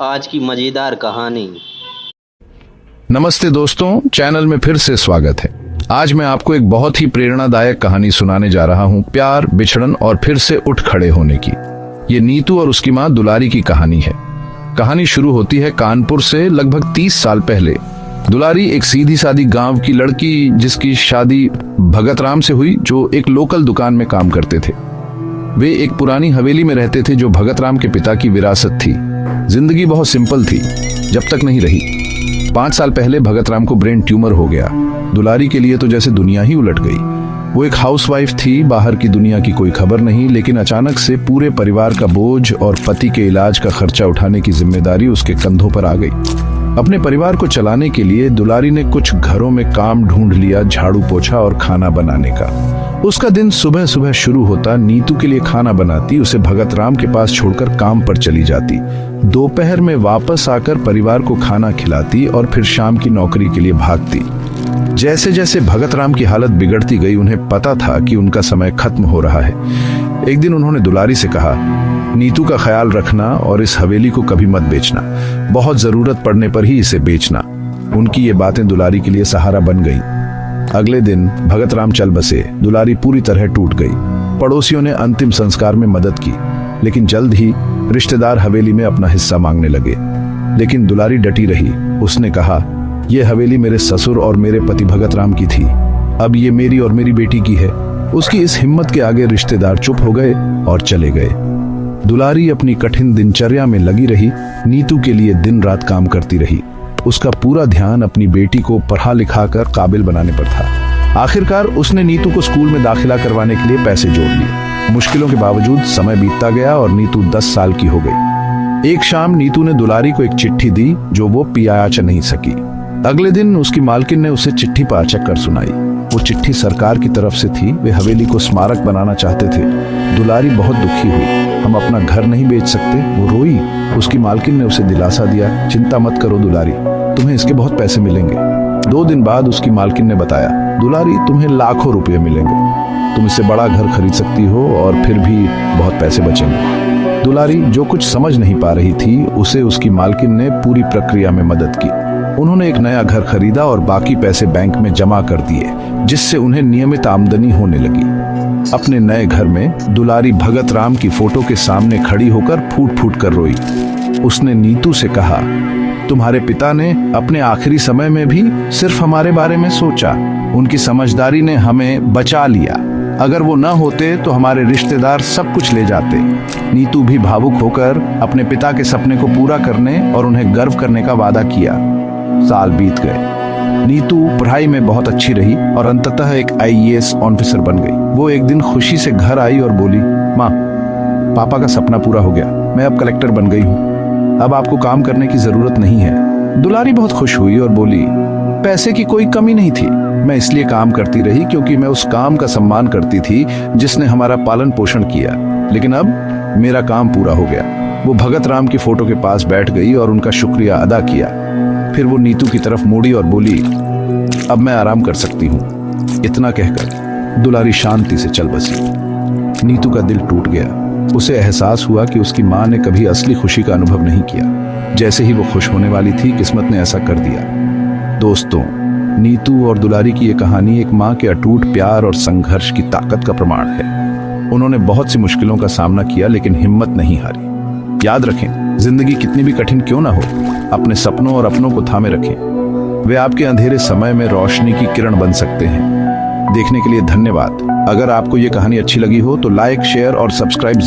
आज की मजेदार कहानी। नमस्ते दोस्तों, चैनल में फिर से स्वागत है। आज मैं आपको एक बहुत ही प्रेरणादायक कहानी सुनाने जा रहा हूँ, प्यार, बिछड़न और फिर से उठ खड़े होने की। ये नीतू और उसकी माँ दुलारी की कहानी है। कहानी शुरू होती है कानपुर से लगभग 30 साल पहले। दुलारी एक सीधी सादी गांव की लड़की, जिसकी शादी भगत राम से हुई, जो एक लोकल दुकान में काम करते थे। वे एक पुरानी हवेली में रहते थे जो भगत राम के पिता की विरासत थी। जिंदगी बहुत सिंपल थी, जब तक नहीं रही। 5 साल पहले भगत राम को ब्रेन ट्यूमर हो गया। दुलारी के लिए तो जैसे दुनिया ही उलट गई। वो एक हाउसवाइफ थी, बाहर की दुनिया की कोई खबर नहीं, लेकिन अचानक से पूरे परिवार का बोझ और पति के इलाज का खर्चा उठाने की जिम्मेदारी उसके कंधों पर आ गई। अपने परिवार को चलाने के लिए दुलारी ने कुछ घरों में काम ढूंढ लिया, झाड़ू पोछा और खाना बनाने का। उसका दिन सुबह सुबह शुरू होता, नीतू के लिए खाना बनाती, उसे भगत राम के पास छोड़कर काम पर चली जाती। दोपहर में वापस आकर परिवार को खाना खिलाती और फिर शाम की नौकरी के लिए भागती। जैसे जैसे भगत राम की हालत बिगड़ती गई, उन्हें पता था कि उनका समय खत्म हो रहा है। एक दिन उन्होंने दुलारी से कहा, नीतू का ख्याल रखना और इस हवेली को कभी मत बेचना। बहुत जरूरत पड़ने पर ही इसे बेचना। उनकी ये बातें दुलारी के लिए सहारा बन गईं। अगले दिन भगत राम चल बसे। दुलारी पूरी तरह टूट गई। पड़ोसियों ने अंतिम संस्कार में मदद की, लेकिन जल्द ही रिश्तेदार हवेली में अपना हिस्सा मांगने लगे। लेकिन दुलारी डटी रही। उसने कहा, यह हवेली मेरे ससुर और मेरे पति भगत राम की थी, अब ये मेरी और मेरी बेटी की है। उसकी इस हिम्मत के आगे रिश्तेदार चुप हो गए और चले गए। दुलारी अपनी कठिन दिनचर्या में लगी रही, नीतू के लिए दिन रात काम करती रही। उसका पूरा ध्यान अपनी बेटी को पढ़ा लिखा कर काबिल बनाने पर था। आखिरकार उसने नीतू को स्कूल में दाखिला करवाने के लिए पैसे जोड़ लिए। मुश्किलों के बावजूद समय बीतता गया और नीतू 10 साल की हो गई। एक शाम नीतू ने दुलारी को एक चिट्ठी दी जो वो पिया नहीं सकी। अगले दिन उसकी मालकिन ने उसे चिट्ठी पाचक कर सुनाई। वो चिट्ठी सरकार की तरफ से थी। वे हवेली को स्मारक बनाना चाहते थे। दुलारी बहुत दुखी हुई। हम अपना घर नहीं बेच सकते, वो रोई। उसकी मालकिन ने उसे दिलासा दिया, चिंता मत करो दुलारी, तुम्हें इसके बहुत पैसे मिलेंगे। 2 दिन बाद उसकी मालकिन ने बताया, दुलारी, तुम्हें लाखों रुपए मिलेंगे। तुम इससे बड़ा घर खरीद सकती हो और फिर भी बहुत पैसे बचेंगे। दुलारी जो कुछ समझ नहीं पा रही थी, उसे उसकी मालकिन ने पूरी प्रक्रिया में मदद की। उन्होंने एक नया घर खरीदा और बाकी पैसे बैंक में जमा कर दिए, जिससे उन्हें नियमित आमदनी होने लगी। अपने नए घर में दुलारी भगत राम की फोटो के सामने खड़ी होकर फूट फूट कर रोई। उसने नीतू से कहा, तुम्हारे पिता ने अपने आखिरी समय में भी सिर्फ हमारे बारे में सोचा। उनकी समझदारी ने हमें बचा लिया। अगर वो न होते तो हमारे रिश्तेदार सब कुछ ले जाते। नीतू भी भावुक होकर अपने पिता के सपने को पूरा करने और उन्हें गर्व करने का वादा किया। साल बीत गए। नीतू पढ़ाई में बहुत अच्छी रही और अंततः एक IAS ऑफिसर बन गई। वो एक दिन खुशी से घर आई और बोली, माँ, पापा का सपना पूरा हो गया। मैं अब कलेक्टर बन गई हूँ। अब आपको काम करने की जरूरत नहीं है। दुलारी बहुत खुश हुई और बोली, पैसे की कोई कमी नहीं थी। मैं इसलिए काम करती रही क्योंकि मैं उस काम का सम्मान करती थी जिसने हमारा पालन पोषण किया। लेकिन अब मेरा काम पूरा हो गया। वो भगत राम की फोटो के पास बैठ गई और उनका शुक्रिया अदा किया। फिर वो नीतू की तरफ मुड़ी और बोली, अब मैं आराम कर सकती हूँ। इतना कहकर दुलारी शांति से चल बसी। नीतू का दिल टूट गया। उसे एहसास हुआ कि उसकी माँ ने कभी असली खुशी का अनुभव नहीं किया। जैसे ही वो खुश होने वाली थी, किस्मत ने ऐसा कर दिया। दोस्तों, नीतू और दुलारी की ये कहानी एक माँ के अटूट प्यार और संघर्ष की ताकत का प्रमाण है। उन्होंने बहुत सी मुश्किलों का सामना किया, लेकिन हिम्मत नहीं हारी। याद रखें, जिंदगी कितनी भी कठिन क्यों ना हो, अपने सपनों और अपनों को थामे रखें। वे आपके अंधेरे समय में रोशनी की किरण बन सकते हैं। देखने के लिए धन्यवाद। अगर आपको ये कहानी अच्छी लगी हो तो लाइक, शेयर और सब्सक्राइब